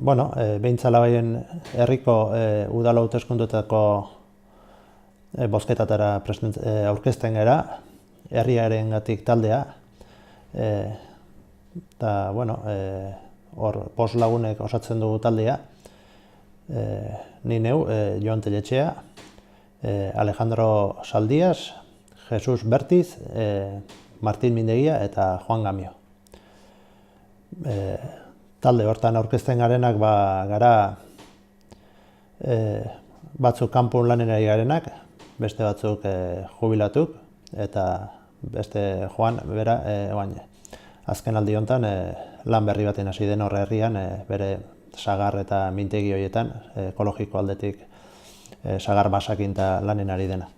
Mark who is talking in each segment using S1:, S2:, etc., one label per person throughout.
S1: Behintzalabaien herriko udal hauteskundetako bozketatara aurkezten gara, herriarengatik taldea, eta, hor, bost lagunek osatzen dugu taldea, ni neu, Jon Telletxea, Alejandro Saldias, Jesus Bertiz, Martin Mindegia eta Juan Gamio. Talde hortan aurkezten garenak gara batzuk kanpon lanen ari garenak, beste batzuk jubilatuk, eta beste Juan bera azken aldi honetan lan berri baten hasi den horre herrian, bere sagar eta mintegi horietan, ekologiko aldetik sagar basakin eta lanen ari dena.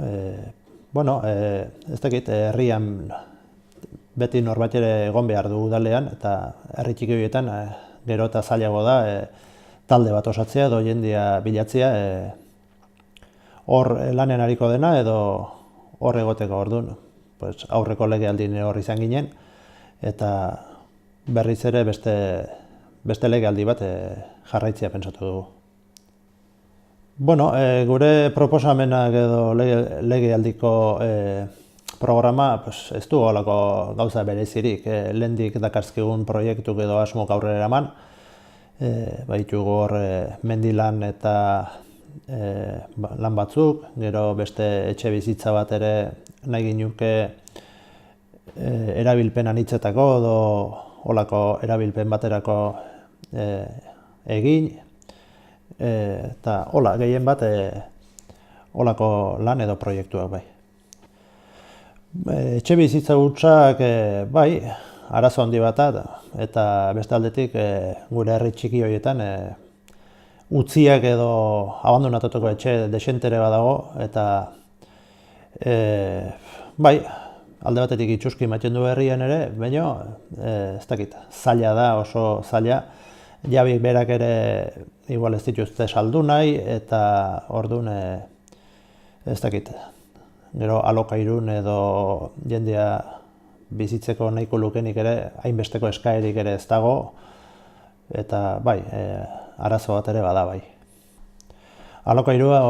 S1: Ez dakit, herrian beti norbait ere egon behar du udalean, eta herri txiki horietan gero eta zailago da talde bat osatzea edo jendia bilatzea hor lanen ariko dena edo hor egoteko orduan. Aurreko legealdin hor izan ginen, eta berriz ere beste legealdi bat jarraitzea pentsatu dugu. Gure proposamenak edo legealdiko programa ez du holako gauza berezirik. Lehendik dakarzkigun proiektuk edo asmok aurrera eraman, baditugu hor mendilan eta lan batzuk, gero beste etxe bizitza bat ere nahi ginuke erabilpen anitzetako edo holako erabilpen baterako egin, eta hola, gehien bat holako lan edo proiektuak bai. Etxe bizitza hutsak bai, arazo handi bat eta beste aldetik gure herri txiki horietan utziak edo abandonatutako etxe desentere badago, eta bai, alde batetik itxuski ematen du herrian ere, baina ez dakit, zaila da, oso zaila, jabik berak ere igual ez dituzte saldu nahi, eta orduan ez dakit, gero alokairun edo jendea bizitzeko nahiko lukenik ere, hainbesteko eskaerik ere ez dago, eta bai, arazo bat ere bada bai. Alokairua,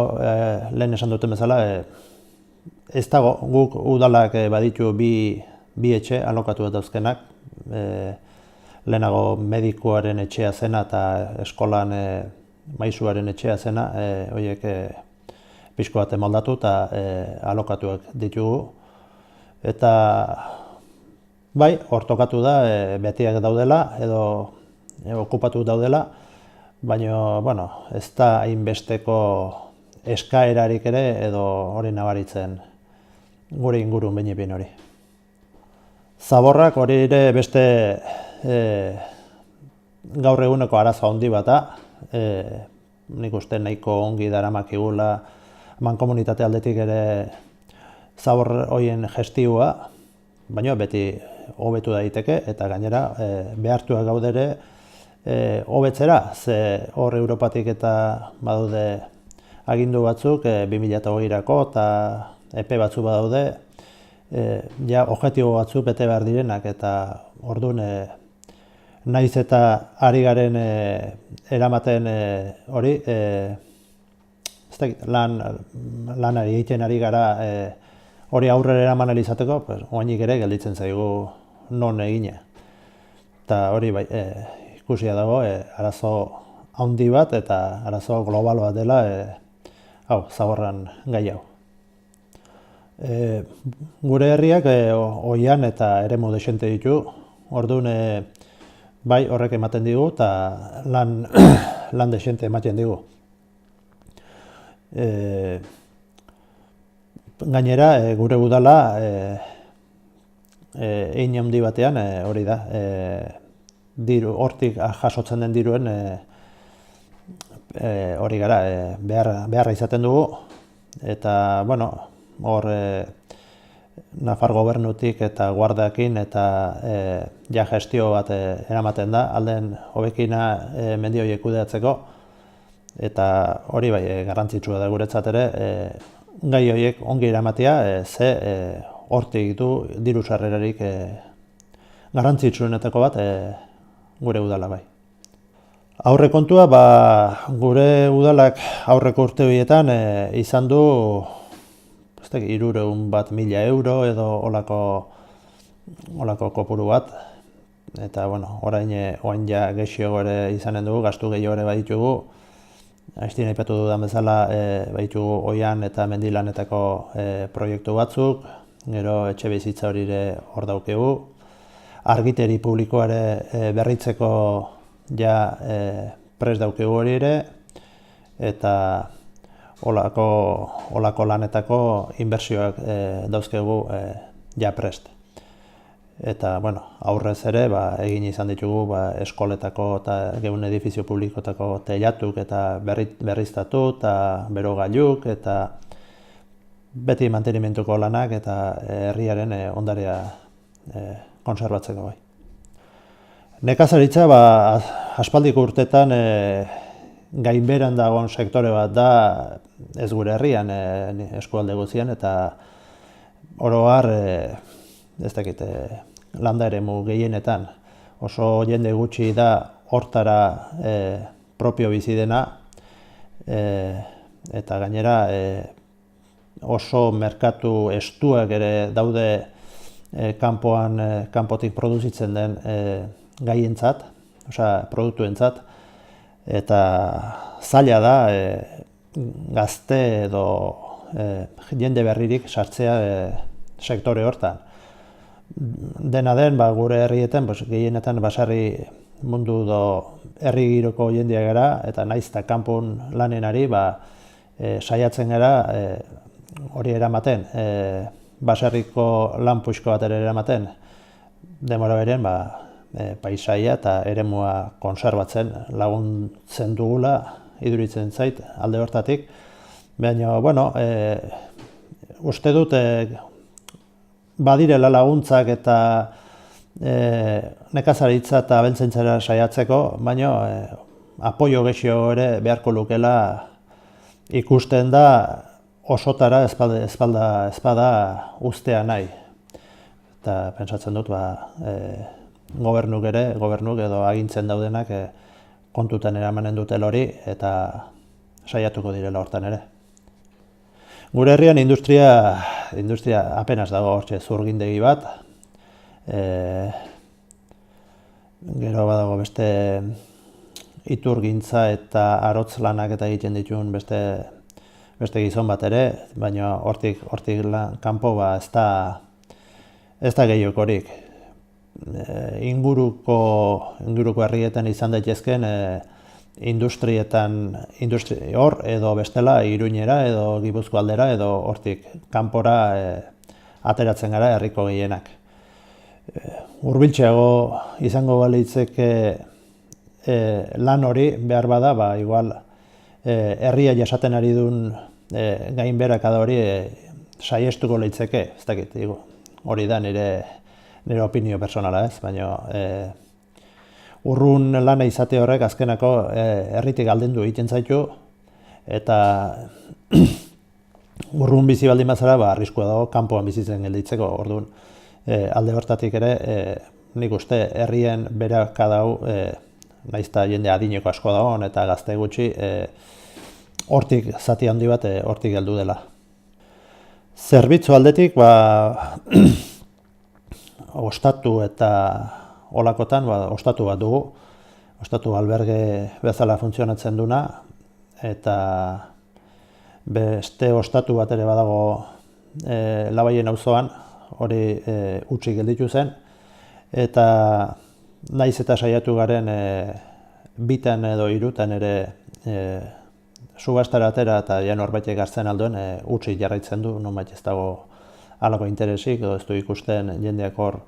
S1: lehen esan duten bezala, ez dago, guk udalak baditu bi etxe alokatu eta dauzkenak, lehenago medikuaren etxea zena eta eskolan maisuaren etxea zena, horiek pixko bat moldatu eta alokatuak ditugu. Eta bai, hor tokatu da, betiak daudela edo okupatu daudela, baina ez da hainbesteko eskaerarik ere edo hori nabaritzen gure ingurun behin hori. Zaborrak hori ere beste gaur eguneko arazo handi bat da, nik uste nahiko ongi daramakigula mankomunitate aldetik ere zabor horien gestioa, baina beti hobetu daiteke eta gainera behartuak gaudere hobetzera, ze hor Europatik eta badaude agindu batzuk 2020rako eta epe batzuk badaude, objektibo batzuk bete behar direnak, eta orduan naiz eta ari garen eramaten hori, lanari egiten ari gara hori aurrera eraman izateko, oainik ere gelditzen zaigu non egina. Eta hori bai, ikusia dago, arazo handi bat eta arazo global bat dela, zaborran gai hau. Gure herriak oian eta eremu desente ditu, orduan bai horrek ematen digu eta lan desente ematen digu. Gainera, gure udala egin handi batean hori da, hortik jasotzen den diruen hori gara, beharra izaten dugu, eta hor Nafar gobernutik eta guardakin eta gestio bat eramaten da, alden hobekina mendi horiek kudeatzeko, eta hori bai garrantzitsua da guretzat ere, gai horiek ongi eramatea, ze hortik du diru sarrerarik garrantzitsuenetako bat gure udala bai. Aurrekontua, gure udalak aurreko urte horietan izan du 300.000 euro edo olako kopuru bat. Eta, orain ja gehiago ere izanen dugu, gastu gehiago ere baditugu. Aiztien aipatu dudan bezala, baditugu oian eta mendilanetako proiektu batzuk, gero etxe bizitza hori ere hor daukegu. Argiteri publikoare berritzeko ja prest daukegu hori ere, eta olako lanetako inbertsioak dauzkegu ja prest. Eta, aurrez ere, egin izan ditugu eskoletako eta gehun edifizio publikotako teilatuk eta berriztatu eta berogailuk eta beti mantenimentuko lanak eta herriaren ondarea konserbatzeko bai. Nekazaritza, aspaldiko urtetan gainbeheran dagoen sektore bat da, ez gure herrian eskualde guztian, eta oro har, ez dakit, landa eremu gehienetan oso jende gutxi da hortara propio bizi dena, eta gainera oso merkatu estuak ere daude kanpotik produzitzen den gaientzat, produktuentzat, eta zaila da gazte edo jende berririk sartzea sektore hortan. Dena den, gure herrietan, gehienetan basarri mundu do herri giroko jendeak gara, eta naiz eta kanpon lanenari saiatzen gara hori eramaten, basarriko lan puxko bat ere eramaten, demora beren paisaia eta eremua konserbatzen laguntzen dugula, iduritzen zait alde hortatik. Baina, uste dut badirela laguntzak eta nekazaritza eta abeltzaintzara saiatzeko, baina apoio gehiago ere beharko lukela ikusten da osotara ezpada ustea nahi. Eta pentsatzen dut, gobernuk edo agintzen daudenak kontutan eramanen dute hori eta saiatuko direla hortan ere. Gure herrian industria apenas dago hortxe zurgindegi bat. Gero badago beste iturgintza eta arotz lanak eta egiten dituen beste gizon bat ere, baina hortik kanpo ez da gehiokorik. Inguruko herrietan izan daitezken industrietan hor edo bestela Iruñera edo Gipuzko aldera edo hortik kanpora ateratzen gara herriko gehienak. Hurbiltzeago izango balitzeke lan hori behar bada, igual herria jasaten ari duen gainbeherakada hori saiestuko litzeke, ez dakit, hori da nire opinio personala ez, baina urrun lana izate horrek azkenako herritik aldendu egiten zaitu, eta urrun bizi baldin bazara, arriskua dago kanpoan bizitzen gelditzeko. Orduan, alde hortatik ere, nik uste herrien beherakada hau, nahiz eta jende adineko asko dagoen eta gazte gutxi, hortik zati handi bat hortik heldu dela. Zerbitzu aldetik, ostatu eta olakotan, ostatu bat dugu, ostatu alberge bezala funtzionatzen duna, eta beste ostatu bat ere badago Labaien auzoan, hori utzi gelditu zen, eta naiz eta saiatu garen bitan edo hirutan ere subastara atera eta norbaitek hartzen alduen utzi jarraitzen du, nonbait ez dago halako interesik, edo ez du ikusten jendeak hor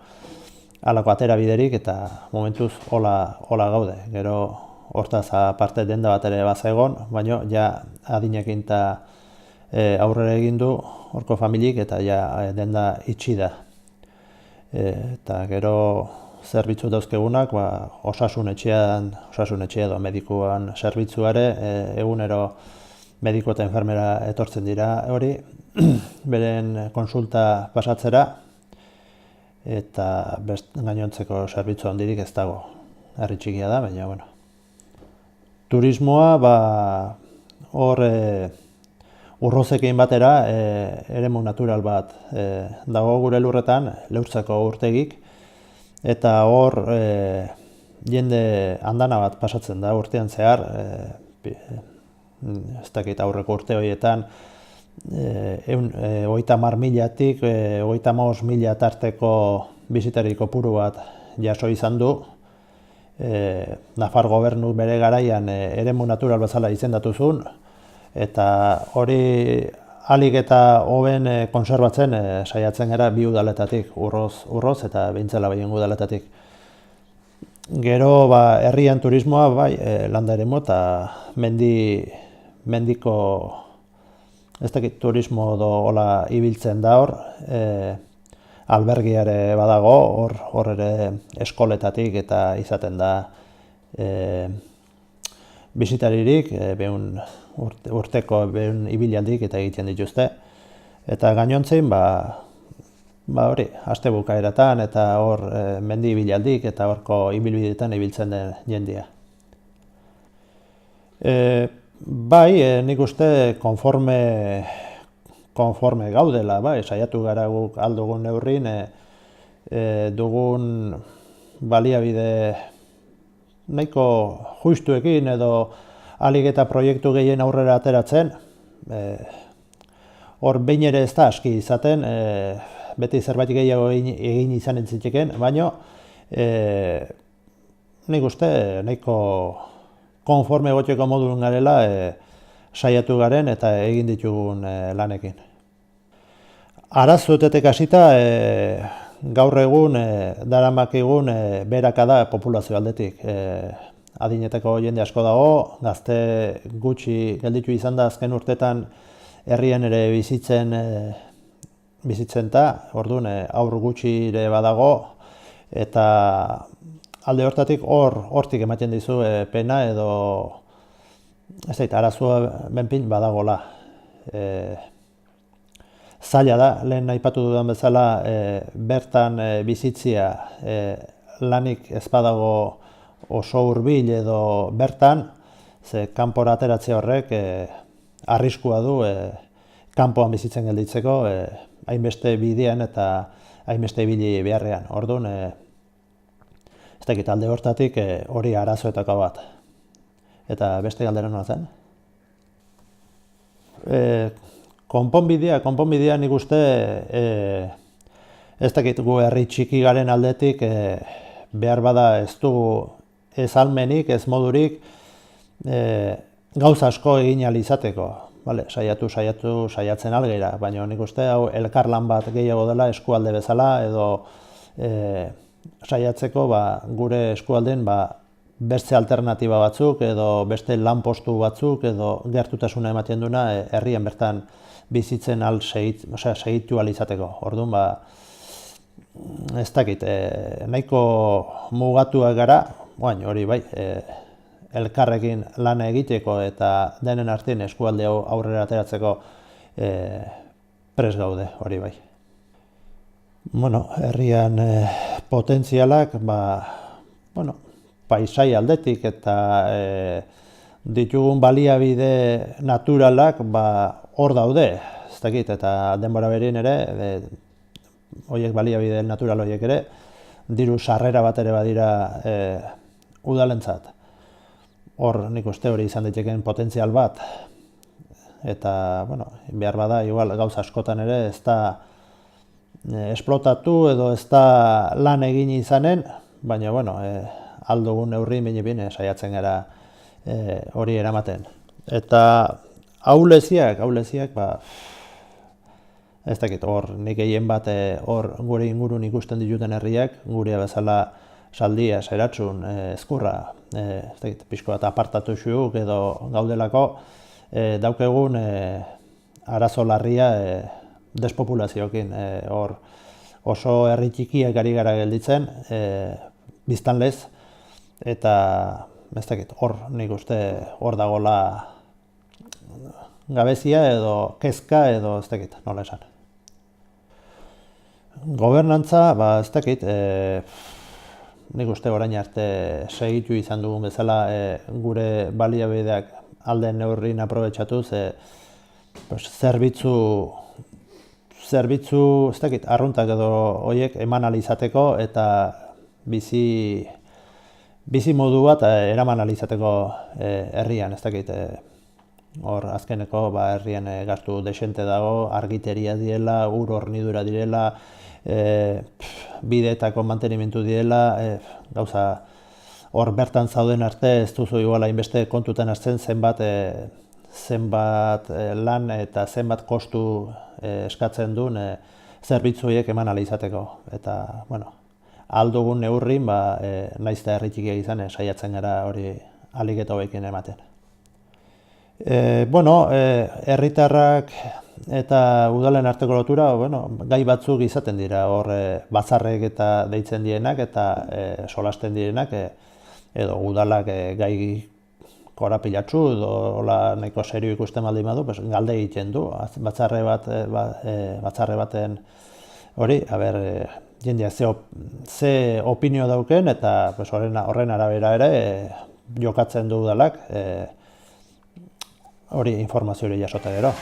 S1: halako atera biderik, eta momentuz hola gaude. Gero hortaz aparte denda bat ere bazegon, baina ja adinekin eta aurrera egin du horko familik eta ja denda itxi da. Eta gero zerbitzu dauzkegunak, osasun etxea edo medikuan zerbitzuare, egunero mediko eta enfermera etortzen dira hori, beren konsulta pasatzera, eta gainontzeko zerbitzu handirik ez dago. herri txikia da, baina, bueno. Turismoa, hor Urrozekin batera eremu natural bat dago gure lurretan, Leurzako urtegik, eta hor jende andana bat pasatzen da urtean zehar, ez dakit aurreko urte horietan, 30.000-tik 35.000 tarteko bisitari kopuru bat jaso izan du. Nafar gobernu bere garaian eremu natural bezala izendatu zuen, eta hori ahalik eta hoben kontserbatzen saiatzen gara bi udaletatik, Urroz eta Behintzelabaien udaletatik. Gero herrian turismoa bai landa eremu eta mendiko ez dakit turismo hola ibiltzen da hor, albergiare badago, hor ere eskoletatik eta izaten da bisitaririk, urteko ibilaldik eta egiten dituzte. Eta gainontzein, hori, aste bukaeratan eta hor mendi ibilaldik eta horko ibilbideetan ibiltzen den jendia. Bai, nik uste konforme gaudela, saiatu gara guk aldugun neurrin, dugun baliabide nahiko justuekin edo ahalik eta proiektu gehien aurrera ateratzen. Hor behin ere ez da aski izaten, beti zerbait gehiago egin izan entziteken, baina nik uste nahiko konforme gotxeko modun garela saiatu garen eta egin ditugun lanekin. Arazoetetek hasita, gaur egun daramakigun beherakada populazio aldetik. Adineteko jende asko dago, gazte gutxi gelditu izan da azken urtetan herrian ere bizitzen da, orduan aur gutxi ere badago, eta alde hortatik hortik ematen dizu pena edo ez zait, arazoa benpin badagola. Zaila da, lehen aipatu dudan bezala, bertan bizitzia lanik ez badago oso hurbil edo bertan, ze kanpora ateratzea horrek arriskua du kanpoan bizitzen gelditzeko, hainbeste bidean eta hainbeste ibili beharrean. Orduan, ez dakit alde hortatik hori arazoetako bat. Eta beste galdera nola zen? Konponbidea nik uste ez dakit gu herri txiki garen aldetik behar bada ez dugu ez almenik, ez modurik gauza asko egin ahal izateko. Saiatzen algera, baina nik uste hau elkarlan bat gehiago dela eskualde bezala edo saiatzeko gure eskualden beste alternatiba batzuk edo beste lanpostu batzuk edo gertutasuna ematen duena herrian bertan bizitzen segitu ahal izateko. Orduan, ez dakit, nahiko mugatuak gara, hori bai, elkarrekin lana egiteko eta denen artean eskualde aurrera ateratzeko prest gaude, hori bai. Herrian potentzialak, paisai aldetik eta ditugun baliabide naturalak hor daude, ez dakit, eta denbora berien ere, horiek baliabide natural horiek ere, diru sarrera bat ere badira udalentzat. Hor nik uste hori izan daiteken potentzial bat, eta behar bada, igual gauza askotan ere, ez da esplotatu edo ez da lan egin izanen, baina aldugun neurri bine saiatzen gara hori eramaten. Eta ahuleziak, ez dakit, hor nik egin bat hor gure ingurun ikusten dituten herriak, gurea bezala Saldia, Seratzun, Ezkurra, ez dakit, pixko bat apartatu xuk edo gaudelako, daukegun arazo larria despopulazioekin. Hor oso herri txikiak ari gara gelditzen, biztanlez, eta ez dakit, hor nik uste hor dagola gabezia edo kezka edo ez dakit, nola esan. Gobernantza, ez dakit, nik uste orain arte segitu izan dugun bezala gure baliabideak alden neurrin aprobetxatuz, zerbitzu, ez dakit, arruntak edo horiek eman ahal izateko eta bizi modu bat eraman ahal izateko herrian, ez dakit, hor azkeneko herrian gastu desente dago, argiteria direla, ur hornidura direla, bideetako mantenimentu direla, gauza hor bertan zauden arte ez duzu igual hainbeste kontutan hartzen zenbat lan eta zenbat kostu eskatzen duen zerbitzu horiek eman ahal izateko. Eta, bueno, ahal dugun neurrin, nahiz eta herri txikia izan, saiatzen gara hori ahalik eta hobekin ematen. Herritarrak eta udalen arteko lotura, gai batzuk izaten dira, hor batzarrek eta deitzen direnak eta solasten direnak, edo udalak gai korapilatsu edo nahiko serio ikusten baldin badu, galde egiten du, batzarre baten hori, jendeak ze opinio dauken eta horren arabera ere jokatzen du udalak, hori informazio hori jasota gero.